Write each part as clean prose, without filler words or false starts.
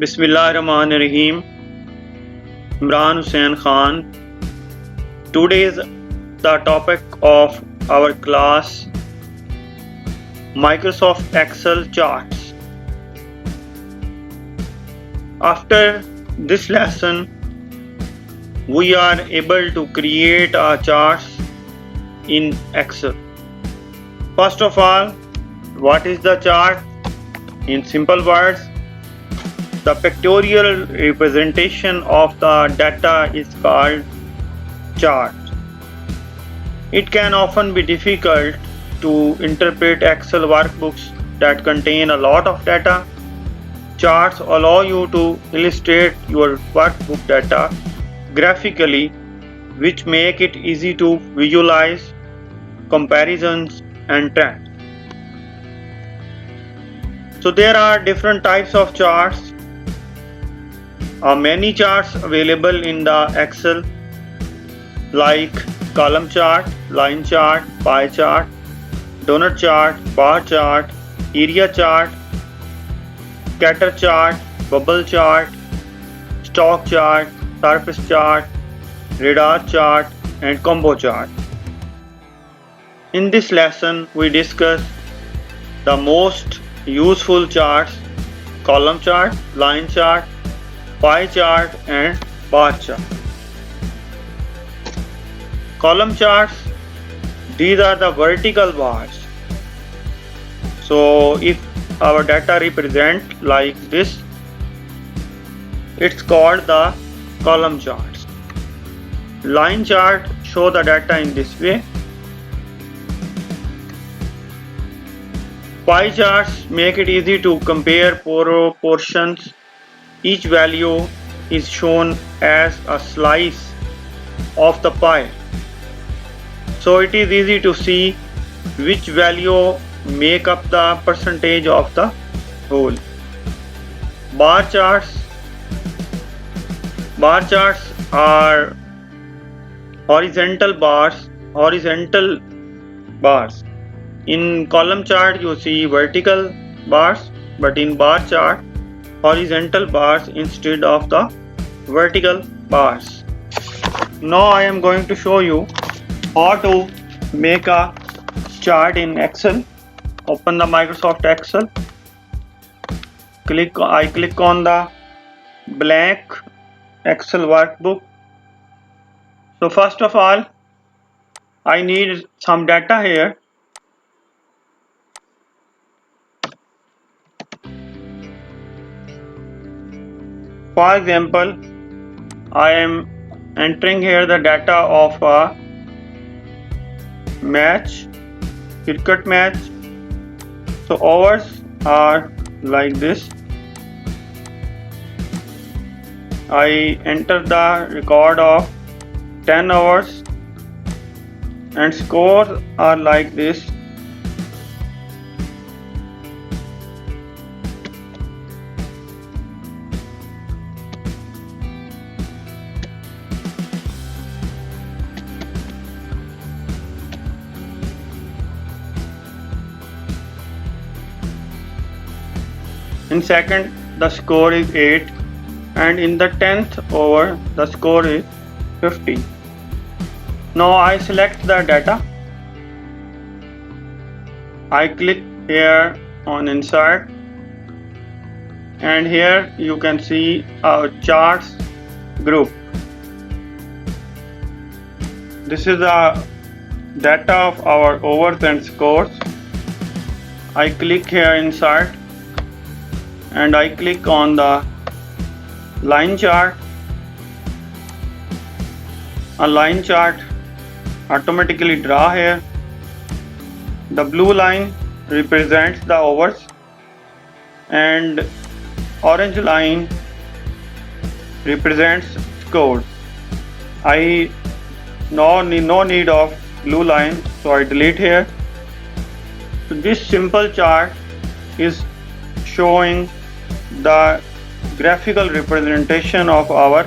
Bismillahirrahmanirrahim. Imran Hussain Khan. Today is the topic of our class Microsoft Excel charts. After this lesson, we are able to create our charts in Excel. First of all, what is the chart? In simple words, the pictorial representation of the data is called chart. It can often be difficult to interpret Excel workbooks that contain a lot of data. Charts allow you to illustrate your workbook data graphically, which make it easy to visualize comparisons and trends. So there are different types of charts. Many charts available in the Excel like column chart, line chart, pie chart, donut chart, bar chart, area chart, scatter chart, bubble chart, stock chart, surface chart, radar chart, and combo chart. In this lesson, we discuss the most useful charts: column chart, line chart, pie chart, and bar chart. Column charts, these are the vertical bars. So if our data represent like this, it's called the column charts. Line chart show the data in this way. Pie charts make it easy to compare portions. Each value is shown as a slice of the pie, so it is easy to see which value make up the percentage of the whole. Bar charts are horizontal bars. In column chart you see vertical bars, but in bar chart horizontal bars instead of the vertical bars. Now I am going to show you how to make a chart in Excel. Open the Microsoft Excel. I click on the blank Excel workbook. So first of all, I need some data here. For example, I am entering here the data of a cricket match. So hours are like this. I enter the record of 10 hours and scores are like this. In second, the score is 8, and in the 10th over, the score is 50. Now I select the data. I click here on Insert, and here you can see our charts group. This is the data of our overs and scores. I click here Insert, and I click on the line chart. A line chart automatically draw here. The blue line represents the overs and orange line represents scores. I no need of blue line, so I delete here. So this simple chart is showing the graphical representation of our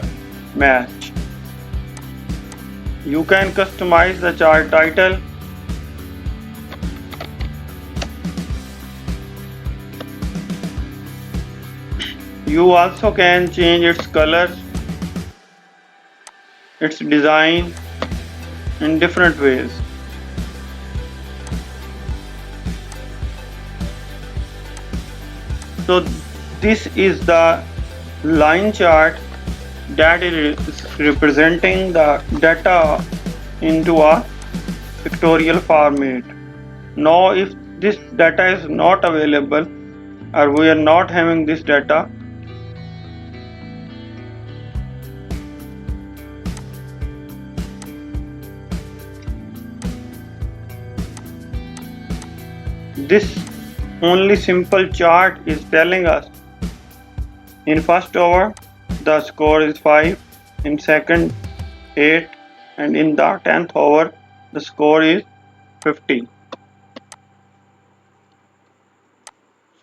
match. You can customize the chart title. You also can change its colors, its design in different ways. So this is the line chart that is representing the data into a pictorial format. Now if this data is not available or we are not having this data, this only simple chart is telling us in first hour the score is 5, in second 8, and in the 10th hour the score is 50.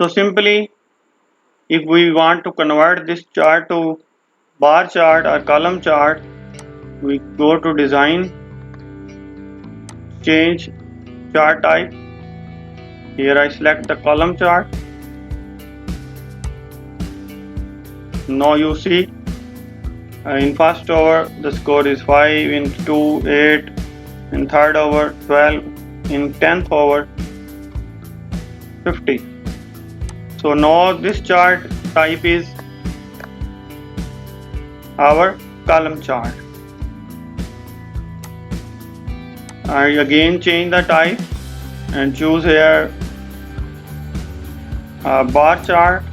So simply, if we want to convert this chart to bar chart or column chart, we go to design, change chart type. Here I select the column chart. Now you see in first hour the score is 5, in 2 8, in third hour 12, in 10th hour 50. So now this chart type is our column chart. I again change the type and choose here a bar chart.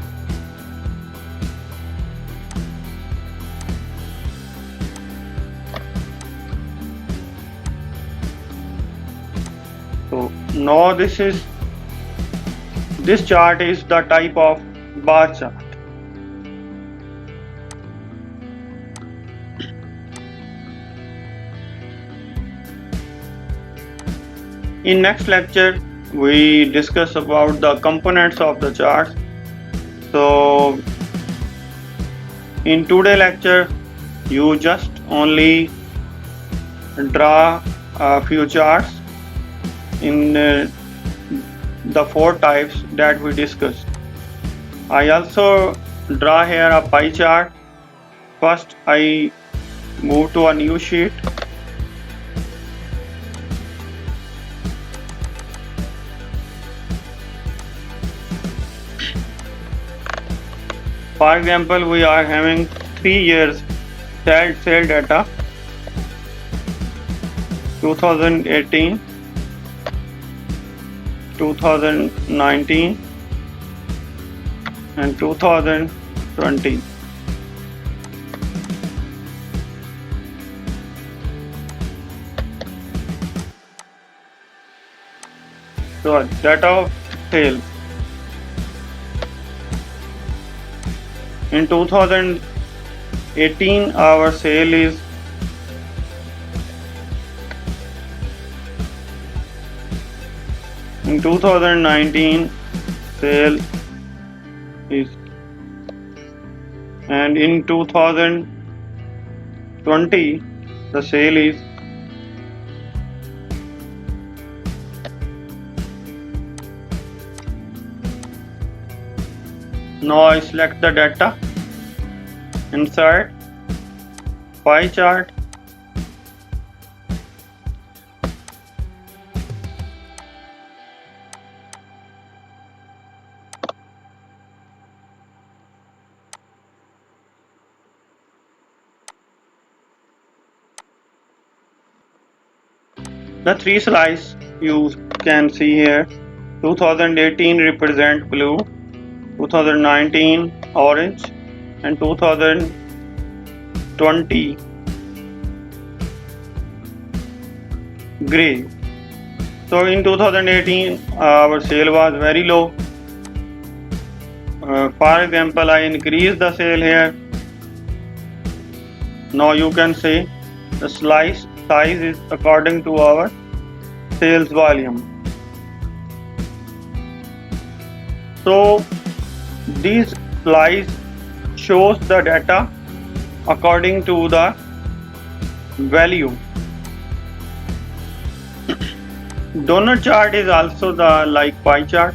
So now this chart is the type of bar chart. In next lecture we discuss about the components of the chart. So in today's lecture you just only draw a few charts in the 4 types that we discussed. I also draw here a pie chart. First I move to a new sheet. For example, we are having 3 years sale data 2018, 2019 and 2020. So data of sales. In 2018 our sale is in 2019 sale is, and in 2020 the sale is now I select the data, insert pie chart, the 3 slices you can see here. 2018 represent blue, 2019 orange and 2020 gray. So in 2018 our sale was very low. For example, I increase the sale here. Now you can see the slice size is according to our sales volume. So these slice shows the data according to the value. Donut chart is also the like pie chart.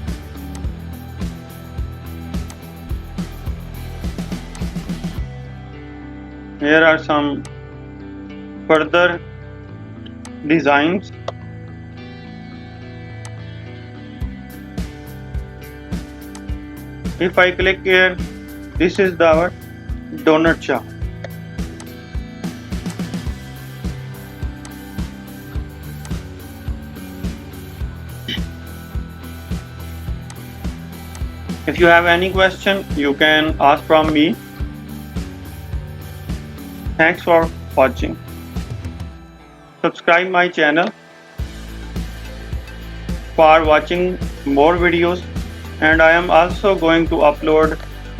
Here are some further designs. If I click here, this is our donut shop. If you have any question, you can ask from me. Thanks for watching. Subscribe my channel for watching more videos, and I am also going to upload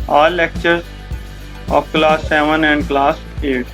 all lectures of class 7 and class 8.